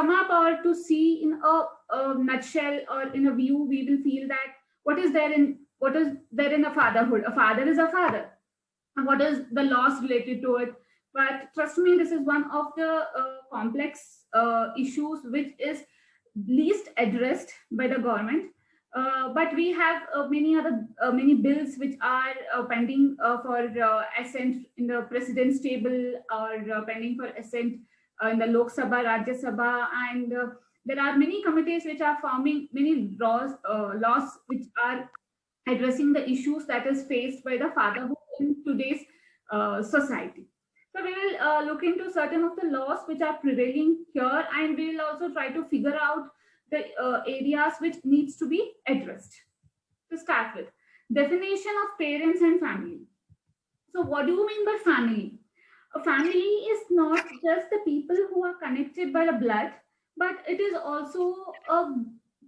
sum up or to see in a nutshell or in a view, we will feel that what is there in a fatherhood. A father is a father, and what is the loss related to it. But trust me, this is one of the complex issues which is least addressed by the government. But we have many bills which are pending for assent in the president's table, or pending for assent in the Lok Sabha, Rajya Sabha, and there are many committees which are forming many laws which are addressing the issues that is faced by the fatherhood in today's society. So we will look into certain of the laws which are prevailing here, and we will also try to figure out the areas which needs to be addressed. To start with, definition of parents and family. So what do you mean by family? A family is not just the people who are connected by the blood, but it is also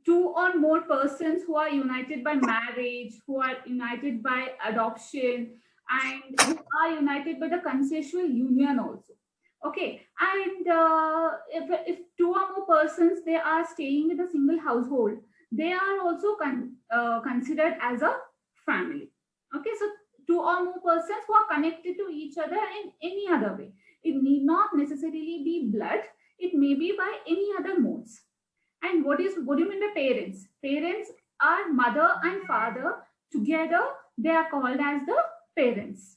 two or more persons who are united by marriage, who are united by adoption, and who are united by the consensual union also. Okay, and if two or more persons they are staying in a single household, they are also considered as a family. Okay, so two or more persons who are connected to each other in any other way. It need not necessarily be blood. It may be by any other modes. And what do you mean by parents? Parents are mother and father together. They are called as the parents.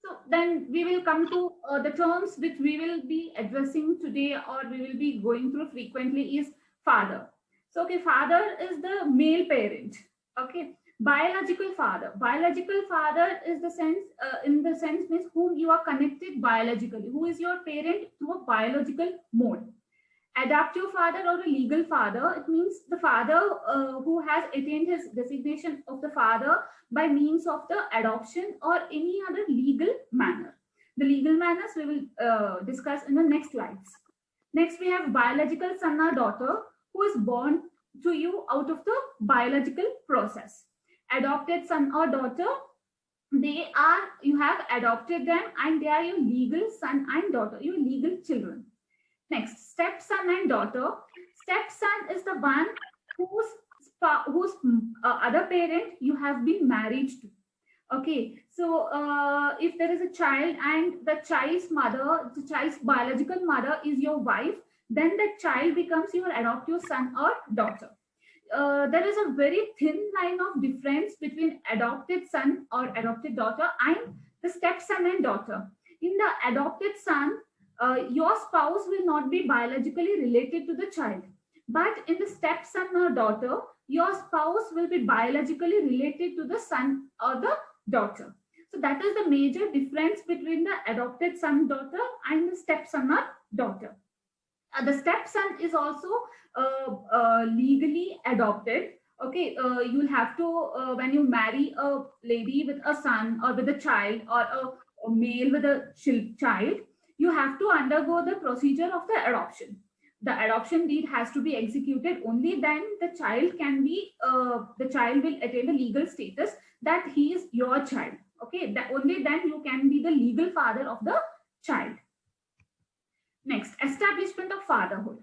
So then we will come to the terms which we will be addressing today, or we will be going through frequently, is father. So okay, father is the male parent. Okay, biological father. Biological father is the sense in the sense means whom you are connected biologically, who is your parent through a biological mode. Adoptive father or a legal father, it means the father who has attained his designation of the father by means of the adoption or any other legal manner. The legal manners we will discuss in the next slides. Next, we have biological son or daughter who is born to you out of the biological process. Adopted son or daughter, you have adopted them and they are your legal son and daughter, your legal children. Next, stepson and daughter. Stepson is the one whose other parent you have been married to. Okay, so if there is a child and the child's biological mother is your wife, then the child becomes your adoptive son or daughter. There is a very thin line of difference between adopted son or adopted daughter and the stepson and daughter. In the adopted son, your spouse will not be biologically related to the child. But in the stepson or daughter, your spouse will be biologically related to the son or the daughter. So that is the major difference between the adopted son, daughter and the stepson or daughter. The stepson is also legally adopted. Okay, you'll have to, when you marry a lady with a son or with a child, or a male with a child, you have to undergo the procedure of the adoption. The adoption deed has to be executed. Only then the child will attain the legal status that he is your child. Okay, only then you can be the legal father of the child. Next, establishment of fatherhood.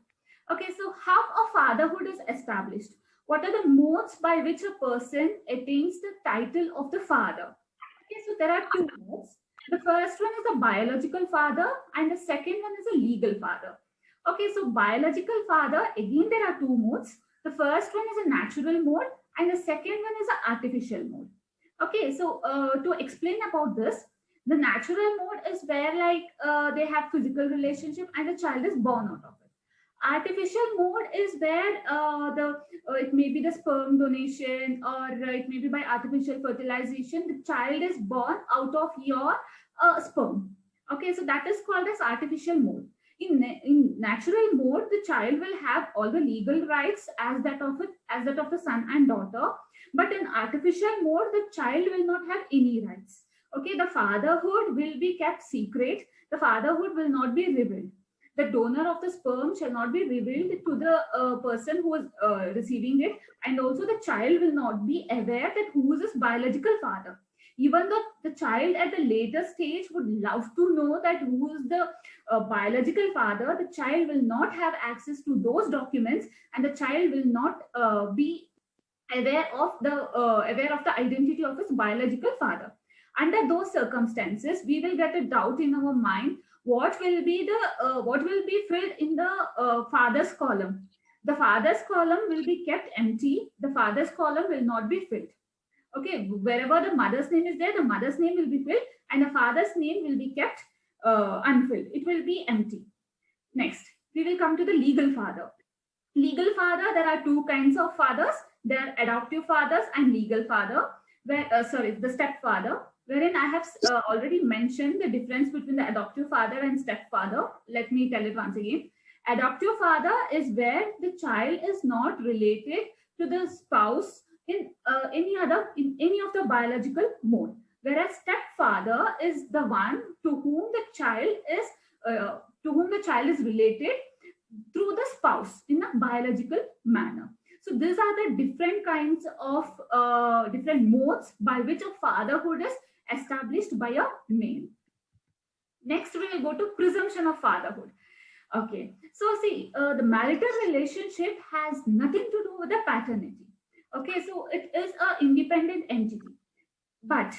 Okay, so how a fatherhood is established? What are the modes by which a person attains the title of the father? Okay, so there are two modes. The first one is the biological father and the second one is a legal father. Okay, so biological father, again there are two modes. The first one is a natural mode and the second one is an artificial mode. Okay, so to explain about this, the natural mode is where they have physical relationship and the child is born out of it. Artificial mode is where it may be the sperm donation, or it may be by artificial fertilization. The child is born out of your sperm. Okay, so that is called as artificial mode. In natural mode, the child will have all the legal rights as that of the son and daughter. But in artificial mode, the child will not have any rights. Okay, the fatherhood will be kept secret. The fatherhood will not be revealed. The donor of the sperm shall not be revealed to the person who is receiving it, and also the child will not be aware that who is his biological father. Even though the child at the later stage would love to know that who is the biological father, the child will not have access to those documents, and the child will not be aware of the identity of his biological father. Under those circumstances, we will get a doubt in our mind what will be filled in the father's column. The father's column will be kept empty. The father's column will not be filled. Okay, wherever the mother's name is there, the mother's name will be filled, and the father's name will be kept unfilled. It will be empty. Next, we will come to the legal father. Legal father, there are two kinds of fathers. There are adoptive fathers and legal father, the stepfather, wherein I have already mentioned the difference between the adoptive father and stepfather. Let me tell it once again. Adoptive father is where the child is not related to the spouse in any of the biological mode, whereas stepfather is the one to whom the child is related through the spouse in a biological manner. So these are the different kinds of different modes by which a fatherhood is established by a male. Next, we will go to presumption of fatherhood. Okay, so see, the marital relationship has nothing to do with the paternity. Okay, so it is an independent entity, but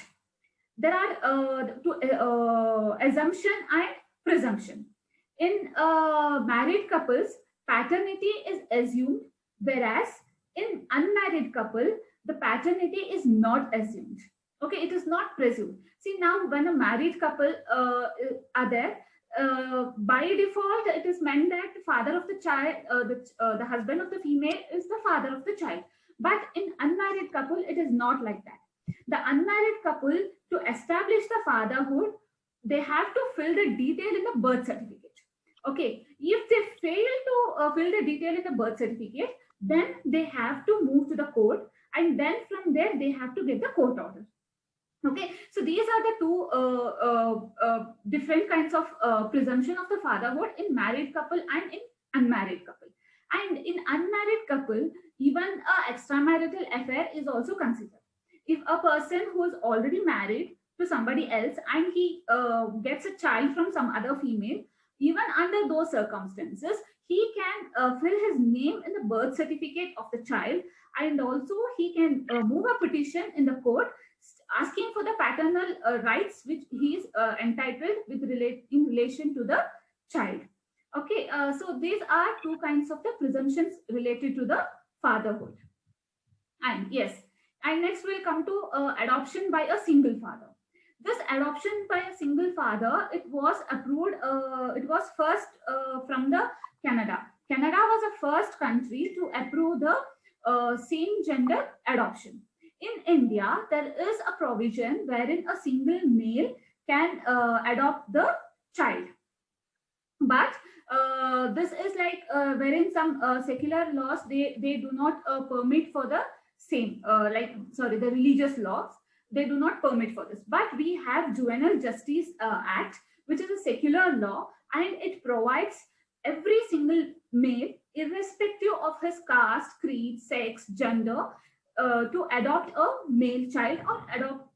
there are assumption and presumption. In married couples, paternity is assumed, whereas in unmarried couple, the paternity is not assumed. Okay, it is not presumed. See, now when a married couple are there, by default, it is meant that the father of the child, the husband of the female is the father of the child. But in unmarried couple, it is not like that. The unmarried couple, to establish the fatherhood, they have to fill the detail in the birth certificate. Okay, if they fail to fill the detail in the birth certificate, then they have to move to the court, and then from there they have to get the court order. Okay, so these are the two different kinds of presumption of the fatherhood in married couple and in unmarried couple. And in unmarried couple, even a extramarital affair is also considered. If a person who is already married to somebody else and he gets a child from some other female, even under those circumstances, he can fill his name in the birth certificate of the child, and also he can move a petition in the court asking for the paternal rights which he is entitled in relation to the child. Okay, so these are two kinds of the presumptions related to the fatherhood. And yes, and next we'll come to adoption by a single father. This adoption by a single father, it was approved, it was first from the Canada. Canada was the first country to approve the same gender adoption. In India, there is a provision wherein a single male can adopt the child. But this is like wherein some secular laws, they do not permit for the same, the religious laws, they do not permit for this. But we have Juvenile Justice Act, which is a secular law, and it provides every single male, irrespective of his caste, creed, sex, gender, to adopt a male child or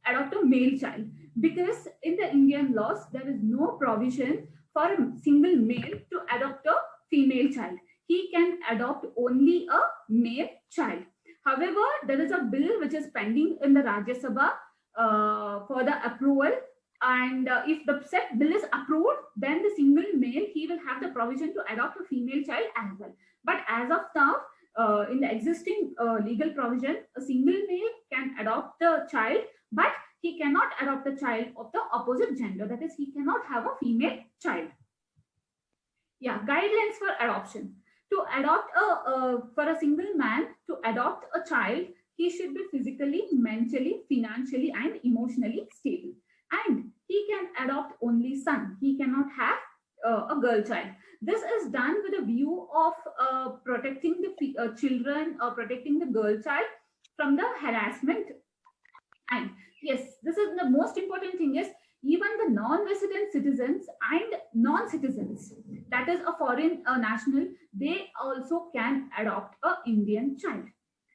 adopt a male child. Because in the Indian laws, there is no provision for a single male to adopt a female child. He can adopt only a male child. However, there is a bill which is pending in the Rajya Sabha for the approval, and if the said bill is approved, then the single male, he will have the provision to adopt a female child as well. But as of now, in the existing legal provision, a single male can adopt the child, but he cannot adopt the child of the opposite gender. That is, he cannot have a female child. Yeah, guidelines for adoption. To adopt for a single man to adopt a child, he should be physically, mentally, financially, and emotionally stable. And he can adopt only son. He cannot have a girl child. This is done with a view of protecting the children or protecting the girl child from the harassment. And yes, this is the most important thing is even the non-resident citizens and non-citizens, that is a foreign national, they also can adopt a Indian child.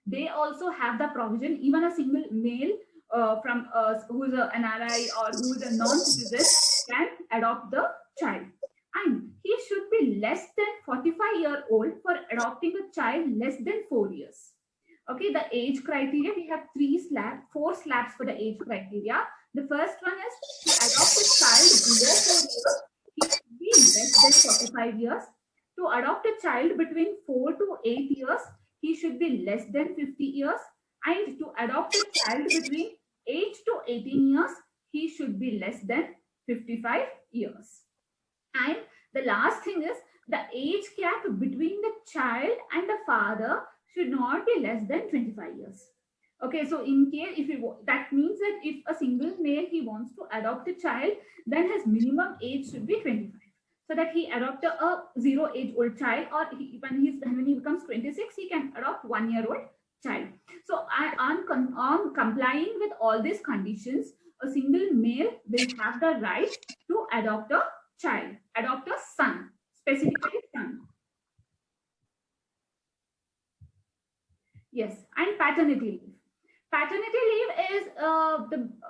They also have the provision, even a single male who is an NRI or who is a non-citizen can adopt the child. And he should be less than 45-year-old for adopting a child less than 4 years. Okay, the age criteria, we have four slabs for the age criteria. The first one is to adopt a child below 4 years, he should be less than 45 years. To adopt a child between 4 to 8 years, he should be less than 50 years. And to adopt a child between 8 to 18 years, he should be less than 55 years. And the last thing is the age gap between the child and the father should not be less than 25 years. Okay, so in case if that means that if a single male he wants to adopt a child, then his minimum age should be 25, so that he adopt a 0-age-old child, or when he becomes 26, he can adopt 1-year-old child. So on complying with all these conditions, a single male will have the right to adopt a child, adopt a son, specifically son. Yes, and paternity leave. Paternity leave is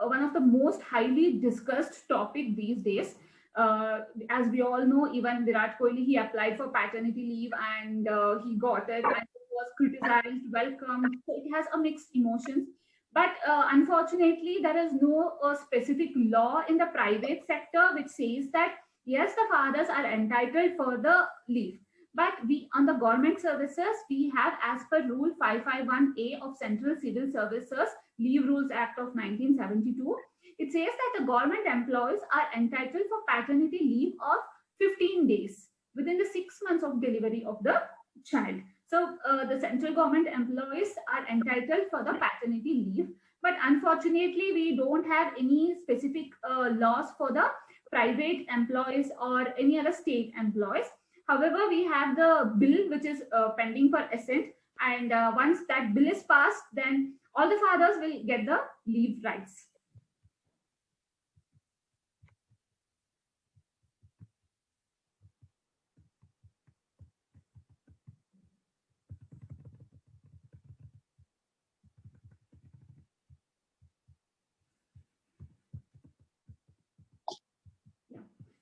one of the most highly discussed topic these days. As we all know, even Virat Kohli, he applied for paternity leave and he got it, and it was criticized, welcomed. So it has a mixed emotions. But unfortunately, there is no specific law in the private sector which says that yes, the fathers are entitled for the leave. But we, on the government services, we have, as per Rule 551A of Central Civil Services Leave Rules Act of 1972, it says that the government employees are entitled for paternity leave of 15 days within the 6 months of delivery of the child. So the central government employees are entitled for the paternity leave. But unfortunately, we don't have any specific laws for the private employees or any other state employees. However, we have the bill which is pending for assent, and once that bill is passed, then all the fathers will get the leave rights.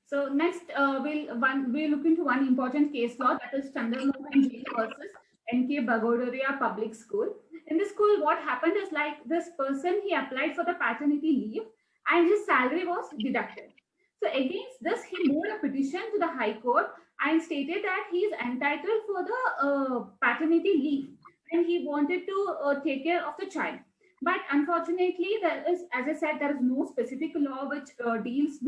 So next, we'll look into one important case law, that is Chandramohan Jain versus N.K. Bagodoria Public School. In this school, what happened is, like, this person, he applied for the paternity leave and his salary was deducted. So against this, he moved a petition to the High Court and stated that he is entitled for the paternity leave and he wanted to take care of the child. But unfortunately, there is, as I said, there is no specific law which deals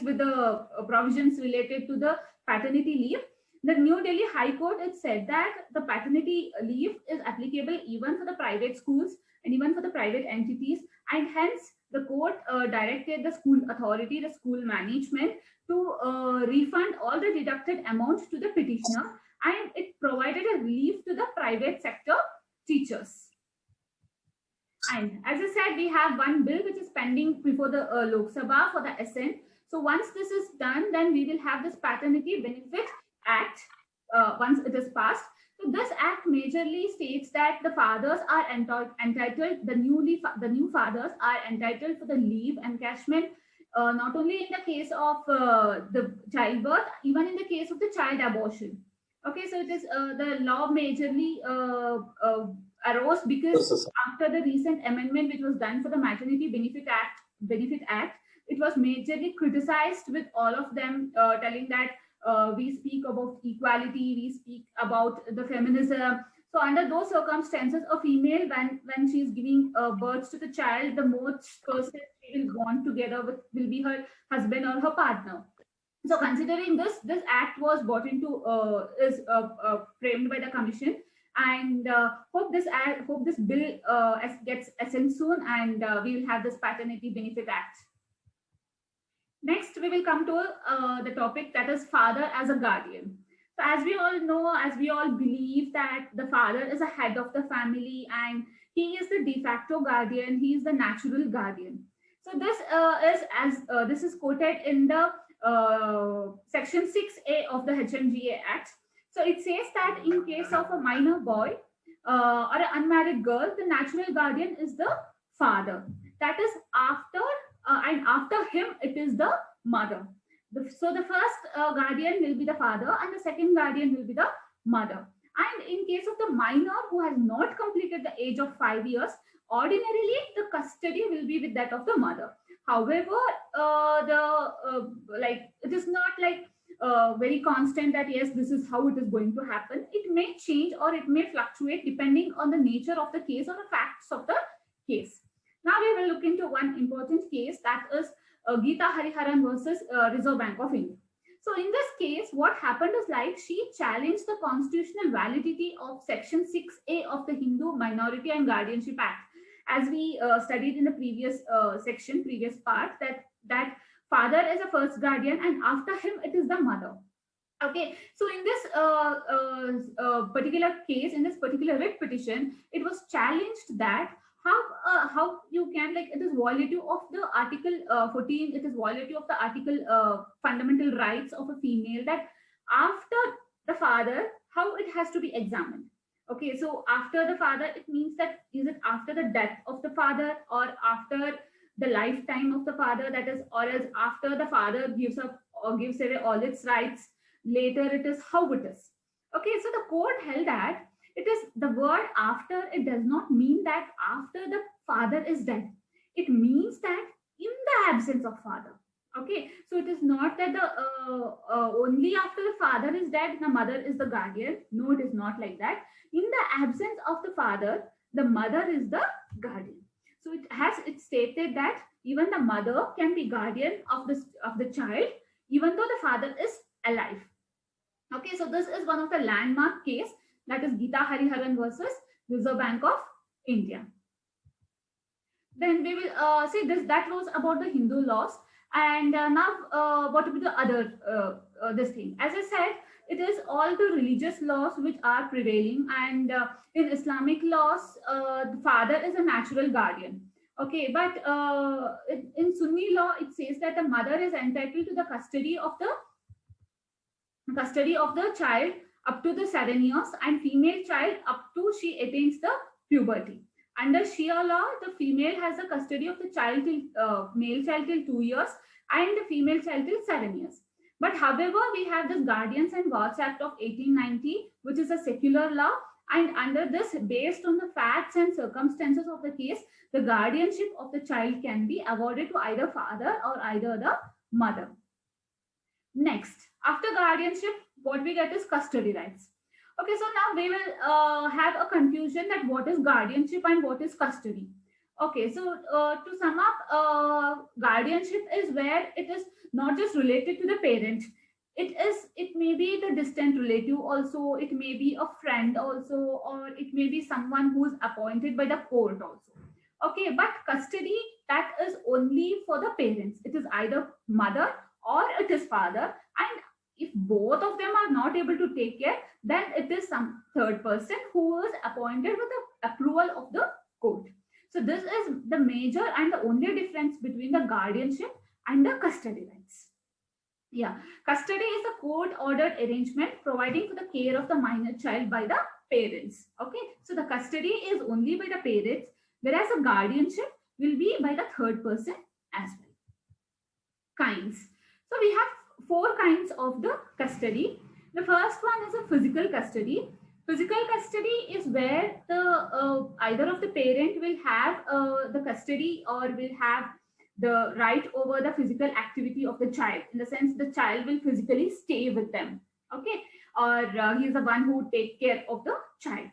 with the provisions related to the paternity leave. The New Delhi High Court, it said that the paternity leave is applicable even for the private schools and even for the private entities, and hence the court directed the school authority, the school management, to refund all the deducted amounts to the petitioner, and it provided a relief to the private sector teachers. And as I said, we have one bill which is pending before the Lok Sabha for the assent. So once this is done, then we will have this Paternity Benefit Act once it is passed. So this act majorly states that the fathers are entitled, the new fathers are entitled for the leave encashment, not only in the case of the childbirth, even in the case of the child abortion. Okay, so it is the law majorly arose because after the recent amendment which was done for the Maternity Benefit Act, it was majorly criticized with all of them telling that we speak about equality, we speak about the feminism. So under those circumstances, a female, when she is giving birth to the child, the most person she will bond together with will be her husband or her partner. So considering this act was brought into is framed by the commission, and hope this bill gets assent soon, and we will have this Paternity Benefit Act. Next, we will come to the topic, that is father as a guardian. So as we all know, as we all believe, that the father is a head of the family and he is the de facto guardian, he is the natural guardian. So this is quoted in the section 6A of the HMGA Act. So it says that in case of a minor boy, or an unmarried girl, the natural guardian is the father. That is after, and after him, it is the mother. So the first guardian will be the father, and the second guardian will be the mother. And in case of the minor who has not completed the age of 5 years, ordinarily the custody will be with that of the mother. However, like it is not like very constant that yes, this is how it is going to happen. It may change or it may fluctuate depending on the nature of the case or the facts of the case. Now we will look into one important case, that is Geeta Hariharan versus Reserve Bank of India. So in this case, what happened is like she challenged the constitutional validity of Section 6A of the Hindu Minority and Guardianship Act. As we studied in the previous previous part, that father is a first guardian and after him it is the mother. Okay, so in this particular case, in this particular writ petition, it was challenged that how you can, like, it is violative of the Article 14, it is violative of the Article fundamental rights of a female, that after the father, how it has to be examined. Okay, so after the father, it means that is it after the death of the father or after the lifetime of the father, that is, or else after the father gives up or gives away all its rights, later it is how it is. Okay, so the court held that it is the word after, it does not mean that after the father is dead. It means that in the absence of father. Okay, so it is not that the only after the father is dead, the mother is the guardian. No, it is not like that. In the absence of the father, the mother is the guardian. So it stated that even the mother can be guardian of the child, even though the father is alive. Okay, so this is one of the landmark case, that is Geeta Hariharan versus Reserve Bank of India. Then we will see this. That was about the Hindu laws. And now what will be the other this thing? As I said, it is all the religious laws which are prevailing, and in Islamic laws, the father is a natural guardian. Okay, but in Sunni law, it says that the mother is entitled to the custody of the child up to the 7 years, and female child up to she attains the puberty. Under Shia law, the female has the custody of the child till male child till 2 years, and the female child till 7 years. But however, we have this Guardians and Guards Act of 1890, which is a secular law, and under this, based on the facts and circumstances of the case, the guardianship of the child can be awarded to either father or either the mother. Next, after guardianship, what we get is custody rights. Okay, so now we will have a confusion that what is guardianship and what is custody. Okay, so to sum up, guardianship is where it is not just related to the parent. It may be the distant relative also, it may be a friend also, or it may be someone who is appointed by the court also. Okay, but custody, that is only for the parents. It is either mother or it is father, and if both of them are not able to take care, then it is some third person who is appointed with the approval of the court. So this is the major and the only difference between the guardianship and the custody rights. Yeah, custody is a court-ordered arrangement providing for the care of the minor child by the parents. Okay, so the custody is only by the parents, whereas the guardianship will be by the third person as well. Kinds. So we have 4 kinds of the custody. The first one is a physical custody. Physical custody is where the either of the parent will have the custody or will have the right over the physical activity of the child. In the sense, the child will physically stay with them. Okay, or he is the one who would take care of the child.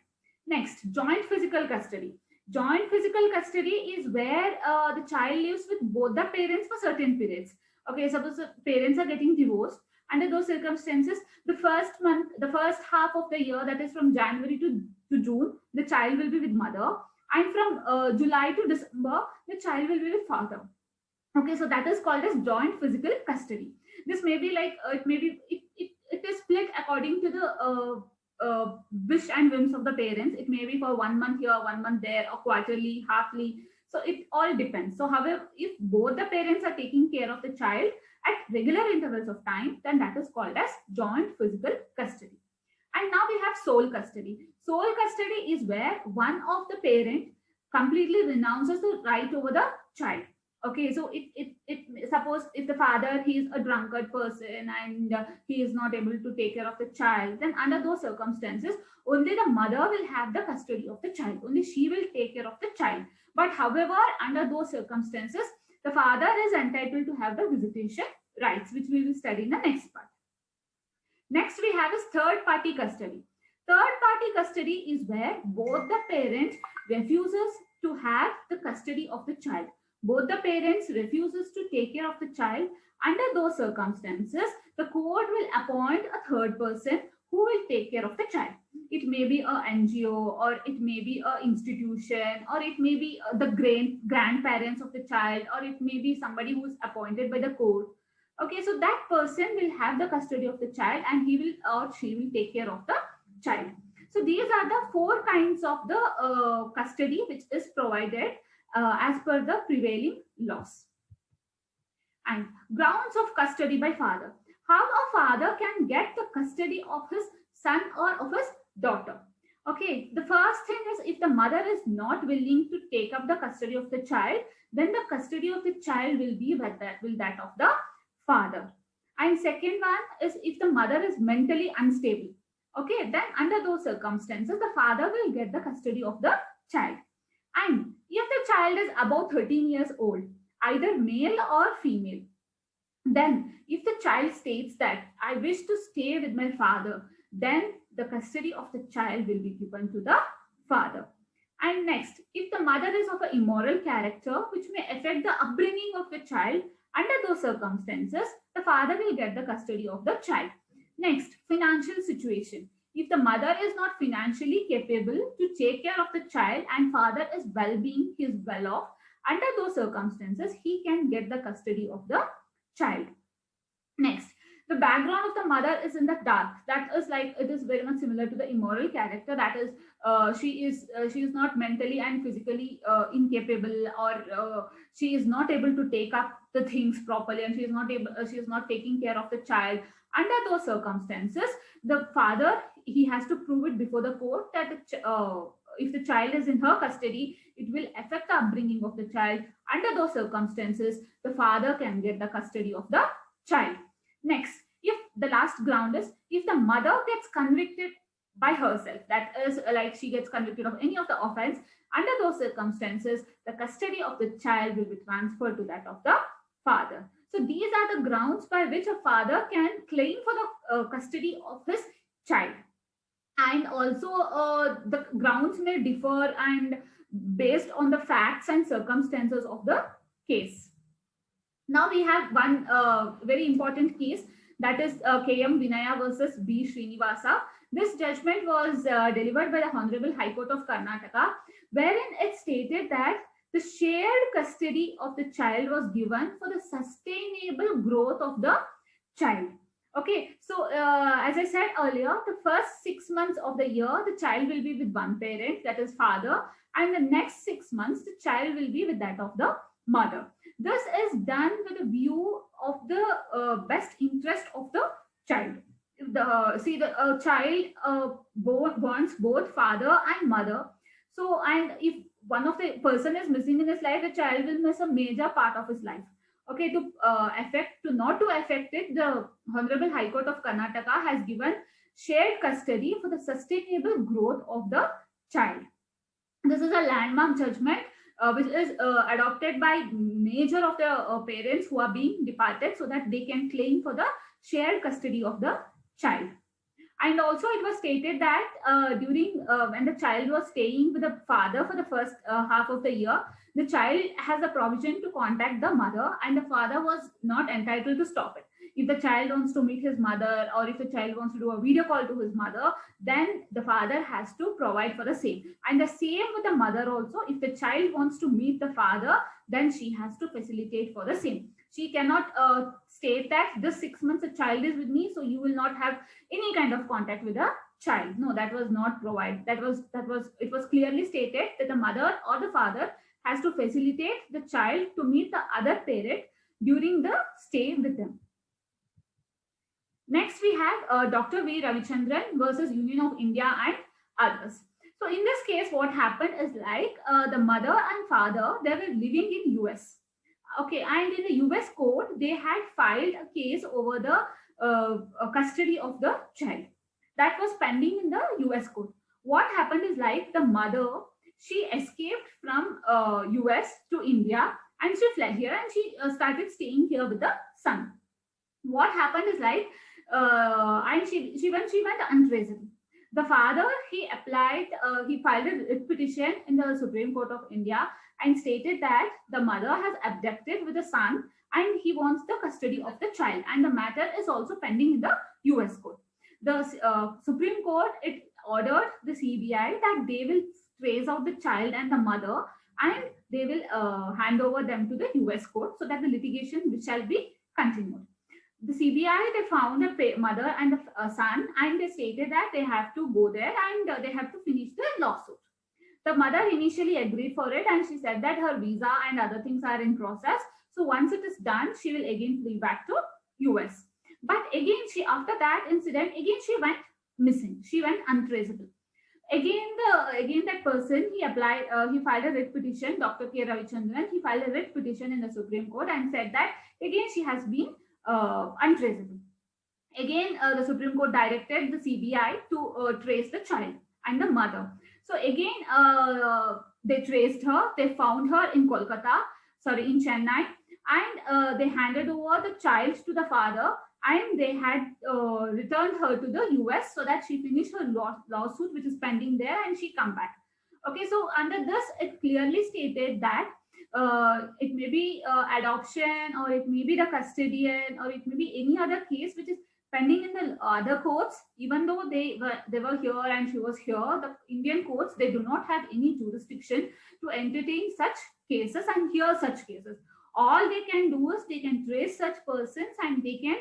Next, joint physical custody. Joint physical custody is where the child lives with both the parents for certain periods. Okay, suppose the parents are getting divorced. Under those circumstances, the first half of the year, that is from January to June, the child will be with mother, and from July to December, the child will be with father. Okay, so that is called as joint physical custody. This may be like it is split according to the wish and whims of the parents. It may be for 1 month here, 1 month there, or quarterly, halfly. So it all depends. So however, if both the parents are taking care of the child at regular intervals of time, then that is called as joint physical custody. And now we have sole custody. Sole custody is where one of the parent completely renounces the right over the child. Okay, so it suppose if the father, he is a drunkard person and he is not able to take care of the child, then under those circumstances only the mother will have the custody of the child, only she will take care of the child. But however, under those circumstances, the father is entitled to have the visitation rights, which we will study in the next part. Next we have is third party custody. Third party custody is where both the parents refuses to have the custody of the child. Both the parents refuses to take care of the child. Under those circumstances, the court will appoint a third person who will take care of the child. It may be a NGO, or it may be a institution, or it may be the grandparents of the child, or it may be somebody who is appointed by the court. Okay, so that person will have the custody of the child, and he will or she will take care of the child. So these are the four kinds of the custody which is provided as per the prevailing laws. And grounds of custody by father. How a father can get the custody of his son or of his daughter. Okay, the first thing is, if the mother is not willing to take up the custody of the child, then the custody of the child will be that of the father. And second one is, if the mother is mentally unstable, okay, then under those circumstances the father will get the custody of the child. And if the child is above 13 years old, either male or female, then if the child states that I wish to stay with my father, then the custody of the child will be given to the father. And next, if the mother is of an immoral character which may affect the upbringing of the child, under those circumstances, the father will get the custody of the child. Next, financial situation. If the mother is not financially capable to take care of the child and father is well-being, he is well off, under those circumstances, he can get the custody of the child. Next, the background of the mother is in the dark. That is like, it is very much similar to the immoral character. That is, she is not mentally and physically incapable, or she is not able to take up the things properly, and she is not taking care of the child. Under those circumstances, the father, he has to prove it before the court that if the child is in her custody, it will affect the upbringing of the child. Under those circumstances, the father can get the custody of the child. Next, if the last ground is, if the mother gets convicted by herself, that is like she gets convicted of any of the offense, under those circumstances, the custody of the child will be transferred to that of the father. So these are the grounds by which a father can claim for the custody of his child. And also the grounds may differ and based on the facts and circumstances of the case. Now we have one very important case, that is KM Vinaya versus B Srinivasa. This judgment was delivered by the Honorable High Court of Karnataka, wherein it stated that the shared custody of the child was given for the sustainable growth of the child. Okay, so as I said earlier, the first 6 months of the year, the child will be with one parent, that is father, and the next 6 months, the child will be with that of the mother. This is done with a view of the best interest of the child. The child wants both father and mother. So, and if one of the person is missing in his life, the child will miss a major part of his life. Okay, to not to affect it, the Honorable High Court of Karnataka has given shared custody for the sustainable growth of the child. This is a landmark judgment which is adopted by major of the parents who are being departed, so that they can claim for the shared custody of the child. And also it was stated that during when the child was staying with the father for the first half of the year, the child has a provision to contact the mother, and the father was not entitled to stop it. If the child wants to meet his mother, or if the child wants to do a video call to his mother, then the father has to provide for the same. And the same with the mother also. If the child wants to meet the father, then she has to facilitate for the same. She cannot state that this 6 months a child is with me, so you will not have any kind of contact with the child. No, that was not provided. It was clearly stated that the mother or the father has to facilitate the child to meet the other parent during the stay with them. Next, we have Dr. V. Ravichandran versus Union of India and others. So in this case, what happened is like the mother and father, they were living in US. Okay, and in the US court, they had filed a case over the custody of the child. That was pending in the US court. What happened is like the mother, she escaped from US to India, and she fled here, and she started staying here with the son. What happened is like and she went untraceable. The father, he filed a writ petition in the Supreme Court of India and stated that the mother has abducted with the son and he wants the custody of the child, and the matter is also pending in the US court. The Supreme Court, it ordered the CBI that they will trace out the child and the mother, and they will hand over them to the US court so that the litigation shall be continued. The CBI, they found a mother and a son, and they stated that they have to go there and they have to finish the lawsuit. The mother initially agreed for it, and she said that her visa and other things are in process. So once it is done, she will again flee back to US. But again, after that incident, again she went missing. She went untraceable. Again that person, he filed a writ petition. Dr. K. Ravichandran, he filed a writ petition in the Supreme Court and said that again she has been untraceable. Again, the Supreme Court directed the CBI to trace the child and the mother. So again, they traced her. They found her in in Chennai, and they handed over the child to the father, and they had returned her to the US so that she finished her lawsuit, which is pending there, and she come back. Okay, so under this, it clearly stated that it may be adoption, or it may be the custodian, or it may be any other case which is pending in the other courts. Even though they were here and she was here, the Indian courts, they do not have any jurisdiction to entertain such cases and hear such cases. All they can do is they can trace such persons and they can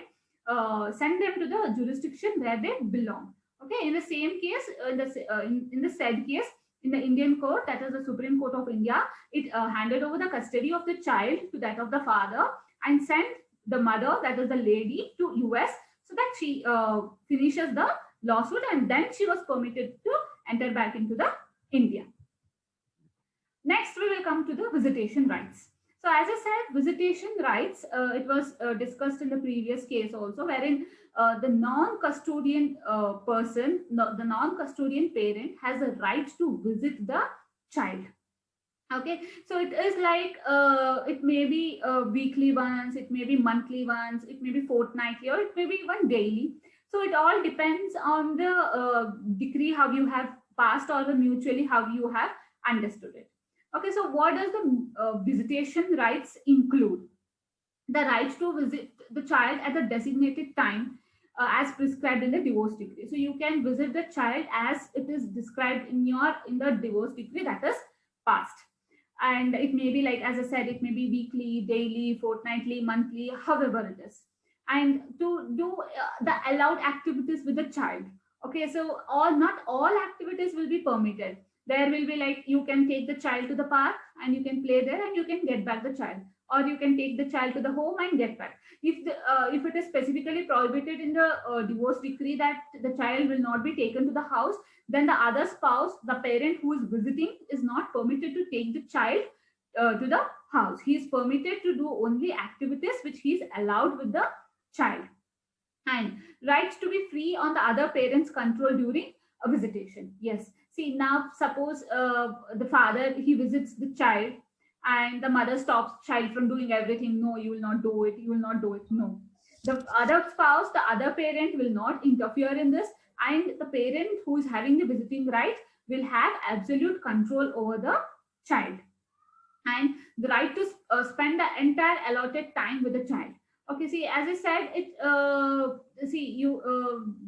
send them to the jurisdiction where they belong. Okay, in the same case, in the said case, in the Indian court, that is the Supreme Court of India, it handed over the custody of the child to that of the father and sent the mother, that is the lady, to US so that she finishes the lawsuit, and then she was permitted to enter back into the India. Next, we will come to the visitation rights. So as I said, visitation rights, it was discussed in the previous case also, wherein the non-custodian person, the non-custodian parent has a right to visit the child. Okay, so it is like it may be weekly once, it may be monthly once, it may be fortnightly, or it may be even daily. So it all depends on the decree how you have passed, or the mutually how you have understood it. Okay, so what does the visitation rights include? The right to visit the child at the designated time as prescribed in the divorce decree. So you can visit the child as it is described in the divorce decree that is passed. And it may be, like as I said, it may be weekly, daily, fortnightly, monthly, however it is. And to do the allowed activities with the child. Okay, so not all activities will be permitted. There will be, like, you can take the child to the park and you can play there and you can get back the child, or you can take the child to the home and get back. If it is specifically prohibited in the divorce decree that the child will not be taken to the house, then the other spouse, the parent who is visiting, is not permitted to take the child to the house. He is permitted to do only activities which he is allowed with the child. And rights to be free on the other parent's control during a visitation. Yes. See, now suppose the father, he visits the child, and the mother stops child from doing everything. No, you will not do it. You will not do it. No. The other spouse, the other parent will not interfere in this, and the parent who is having the visiting right will have absolute control over the child, and the right to spend the entire allotted time with the child. Okay, see, as I said,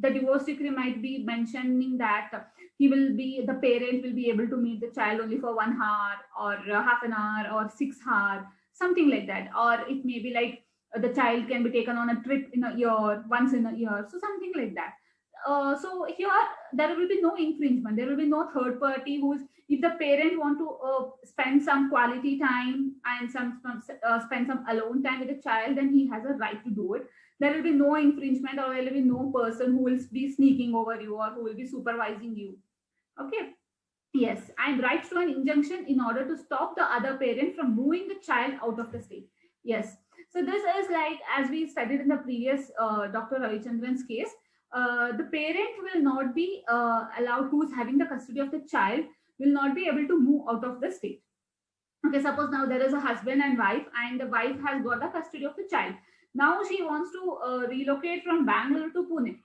the divorce decree might be mentioning that the parent will be able to meet the child only for 1 hour, or half an hour, or 6 hours, something like that. Or it may be like the child can be taken on a trip in a year, once in a year, so something like that. So here there will be no infringement. There will be no third party who's, if the parent want to spend some quality time and spend some alone time with the child, then he has a right to do it. There will be no infringement, or there will be no person who will be sneaking over you or who will be supervising you. Okay. Yes, and rights to an injunction in order to stop the other parent from moving the child out of the state. Yes. So this is like, as we studied in the previous Dr. Ravichandran's case, the parent will not be allowed, who's having the custody of the child, will not be able to move out of the state. Okay, suppose now there is a husband and wife, and the wife has got the custody of the child. Now she wants to relocate from Bangalore to Pune.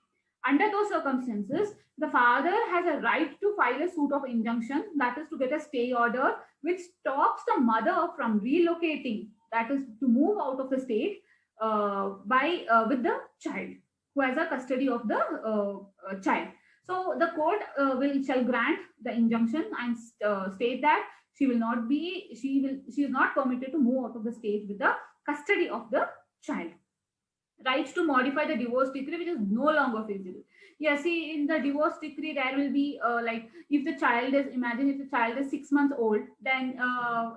Under those circumstances, the father has a right to file a suit of injunction, that is to get a stay order, which stops the mother from relocating, that is to move out of the state by with the child, who has a custody of the child. So the court shall grant the injunction and state that she is not permitted to move out of the state with the custody of the child. Rights to modify the divorce decree, which is no longer feasible. Yeah, see, in the divorce decree, there will be like, if the child is, imagine if the child is 6 months old, then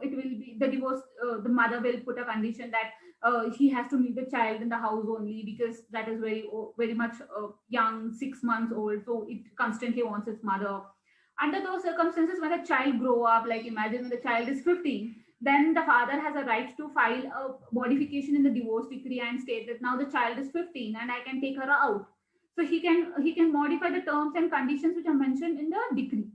it will be the divorce, the mother will put a condition that he has to meet the child in the house only, because that is very much young, 6 months old, so it constantly wants its mother. Under those circumstances, when the child grow up, like imagine when the child is 15, then the father has a right to file a modification in the divorce decree and state that now the child is 15 and I can take her out. So he can modify the terms and conditions which are mentioned in the decree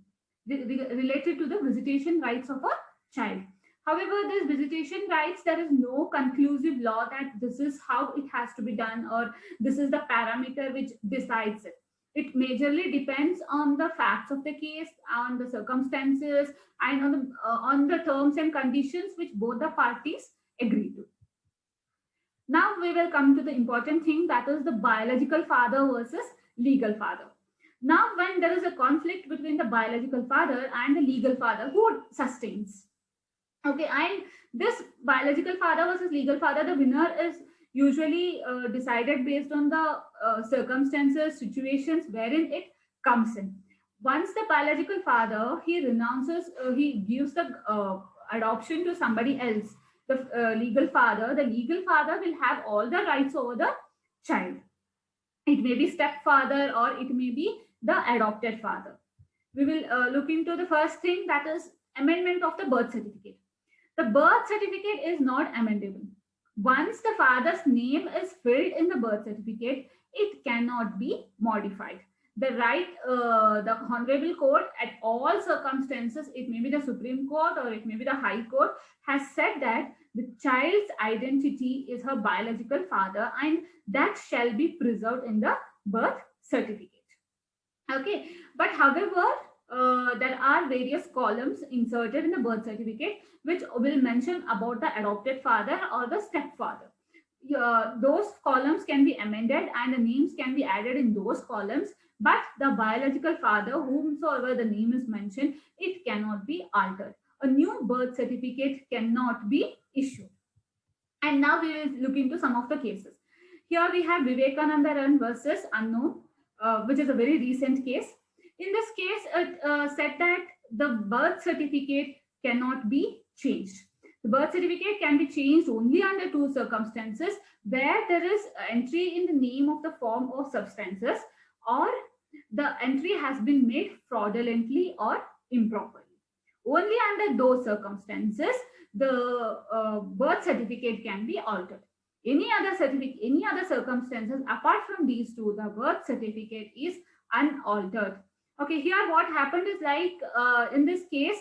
related to the visitation rights of a child. However, this visitation rights, there is no conclusive law that this is how it has to be done, or this is the parameter which decides it. It majorly depends on the facts of the case, on the circumstances, and on the terms and conditions which both the parties agree to. Now we will come to the important thing, that is the biological father versus legal father. Now, when there is a conflict between the biological father and the legal father, who sustains? Okay, and this biological father versus legal father, the winner is usually decided based on the circumstances, situations wherein it comes in. Once the biological father, he renounces, he gives the adoption to somebody else, the legal father will have all the rights over the child. It may be stepfather or it may be the adopted father. We will look into the first thing, that is amendment of the birth certificate. The birth certificate is not amendable. Once the father's name is filled in the birth certificate, it cannot be modified. The Honorable Court, at all circumstances, it may be the Supreme Court or it may be the High Court, has said that the child's identity is her biological father, and that shall be preserved in the birth certificate. Okay, but however, there are various columns inserted in the birth certificate which will mention about the adopted father or the stepfather. Those columns can be amended and the names can be added in those columns, but the biological father, whomsoever the name is mentioned, it cannot be altered. A new birth certificate cannot be issued. And now we will look into some of the cases. Here we have Vivekananda Ran versus Unknown, which is a very recent case. In this case, it said that the birth certificate cannot be changed. The birth certificate can be changed only under two circumstances: where there is entry in the name of the form or substances, or the entry has been made fraudulently or improperly. Only under those circumstances, the birth certificate can be altered. Any other circumstances apart from these two, the birth certificate is unaltered. Okay, here what happened is, like in this case,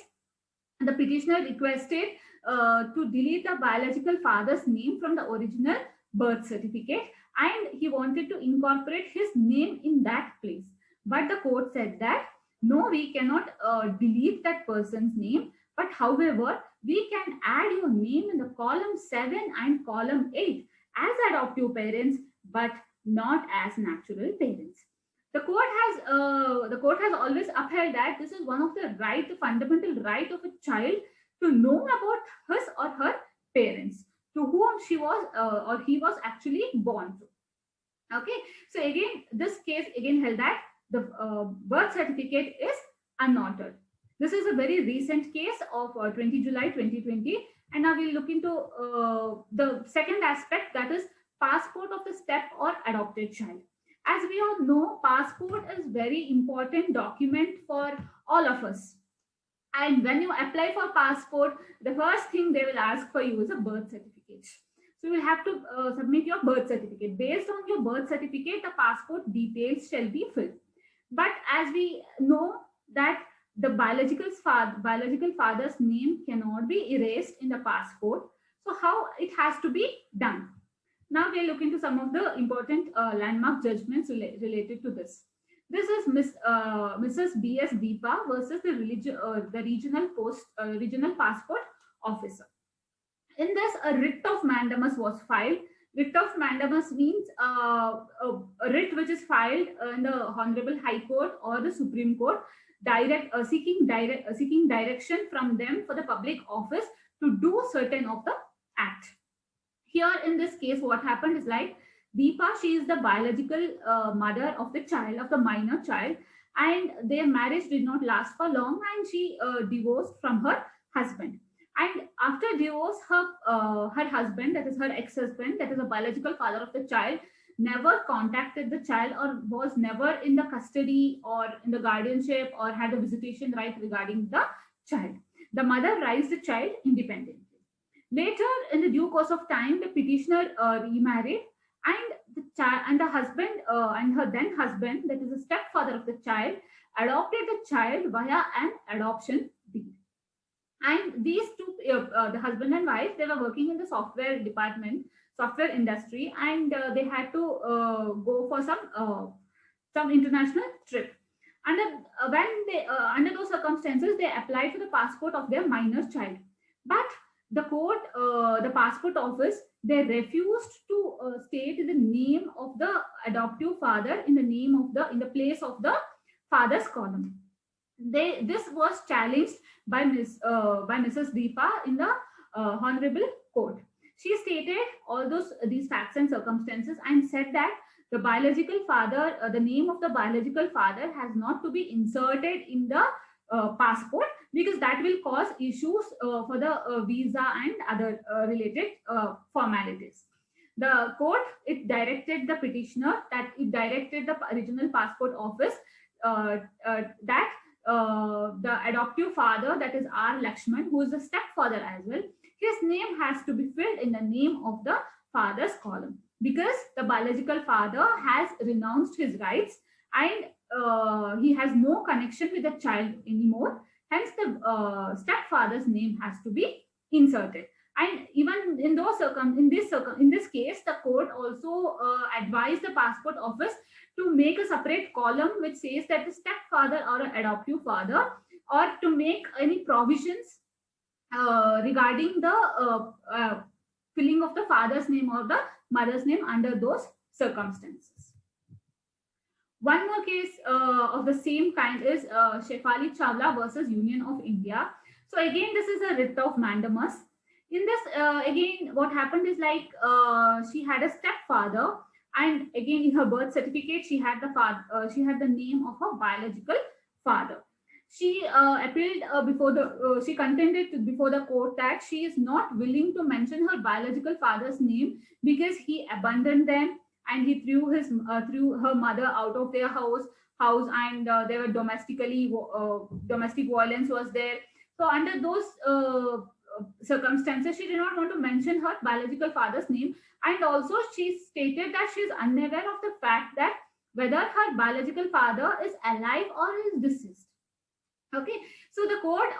the petitioner requested to delete the biological father's name from the original birth certificate, and he wanted to incorporate his name in that place. But the court said that no, we cannot delete that person's name, but however, we can add your name in the column 7 and column 8 as adoptive parents, but not as natural parents. The court has always upheld that this is one of the fundamental right of a child to know about his or her parents, to whom she was or he was actually born to. Okay, so again, this case again held that the birth certificate is unaltered. This is a very recent case of 20 July 2020. And now we'll look into the second aspect, that is passport of the step or adopted child. As we all know, passport is very important document for all of us. And when you apply for passport, the first thing they will ask for you is a birth certificate. So you will have to submit your birth certificate. Based on your birth certificate, the passport details shall be filled. But as we know that the biological father's name cannot be erased in the passport. So how it has to be done? Now we'll look into some of the important landmark judgments related to this. This is Mrs. B.S. Deepa versus the regional passport officer. In this, a writ of mandamus was filed. Writ of mandamus means a writ which is filed in the Honorable High Court or the Supreme Court, seeking direction from them for the public office to do certain of the act. Here in this case, what happened is like Deepa, she is the biological mother of the child, of the minor child, and their marriage did not last for long, and she divorced from her husband. And after divorce, her husband, that is her ex-husband, that is the biological father of the child, never contacted the child or was never in the custody or in the guardianship or had a visitation right regarding the child. The mother raised the child independently. Later, in the due course of time, the petitioner remarried, and the husband and her then husband, that is the stepfather of the child, adopted the child via an adoption deed. And these two, the husband and wife, they were working in the software department, software industry, and they had to go for some international trip. And when they under those circumstances, they applied for the passport of their minor child, but the court, the passport office, they refused to state the name of the adoptive father in the place of the father's column. This was challenged by Mrs. Deepa in the Honorable Court. She stated all these facts and circumstances and said that the biological father, the name of the biological father has not to be inserted in the passport, because that will cause issues for the visa and other related formalities. The court, it directed the petitioner, that it directed the regional passport office that the adoptive father, that is R. Lakshman, who is the stepfather as well, his name has to be filled in the name of the father's column, because the biological father has renounced his rights and he has no connection with the child anymore. Hence, the stepfather's name has to be inserted. And even in this case, the court also advised the passport office to make a separate column which says that the stepfather or an adoptive father, or to make any provisions regarding the filling of the father's name or the mother's name under those circumstances. One more case of the same kind is Shefali Chawla versus Union of India. So again, this is a writ of mandamus. In this, again, what happened is like she had a stepfather, and again in her birth certificate she had the name of her biological father. She appealed she contended before the court that she is not willing to mention her biological father's name because he abandoned them and he threw her mother out of their house, and there were domestic violence was there. So under those circumstances, she did not want to mention her biological father's name, and also she stated that she is unaware of the fact that whether her biological father is alive or is deceased. Okay, so the court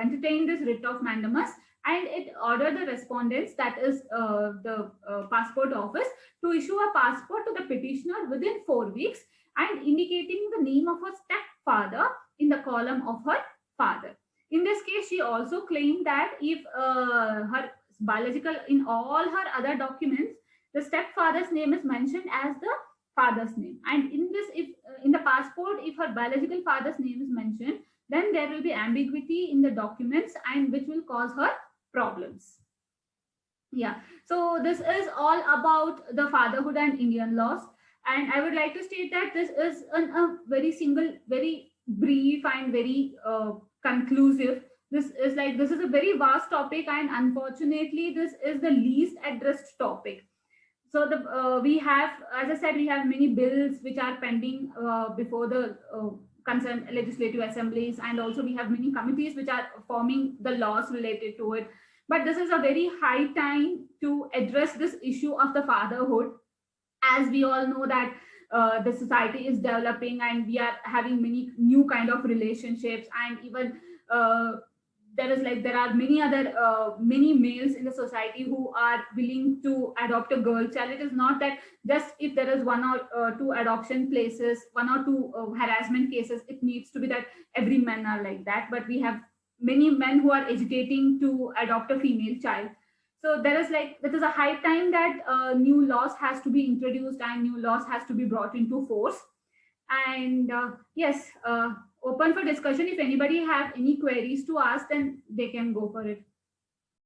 entertained this writ of mandamus, and it ordered the respondents, that is the passport office, to issue a passport to the petitioner within 4 weeks and indicating the name of her stepfather in the column of her father. In this case, she also claimed that if her biological, in all her other documents, the stepfather's name is mentioned as the father's name, and in this, if in the passport, if her biological father's name is mentioned, then there will be ambiguity in the documents, and which will cause her problems. Yeah, so this is all about the fatherhood and Indian laws, and I would like to state that this is a very brief and very conclusive This is a very vast topic, and unfortunately this is the least addressed topic. So we have, as I said, we have many bills which are pending before the concerned legislative assemblies, and also we have many committees which are forming the laws related to it. But this is a very high time to address this issue of the fatherhood, as we all know that the society is developing and we are having many new kind of relationships, and even uh, there are many other many males in the society who are willing to adopt a girl child. It is not that just if there is one or two adoption places, one or two harassment cases, it needs to be that every men are like that, but we have many men who are agitating to adopt a female child. So there is a high time that new laws has to be introduced and new laws has to be brought into force. And yes, open for discussion. If anybody have any queries to ask, then they can go for it.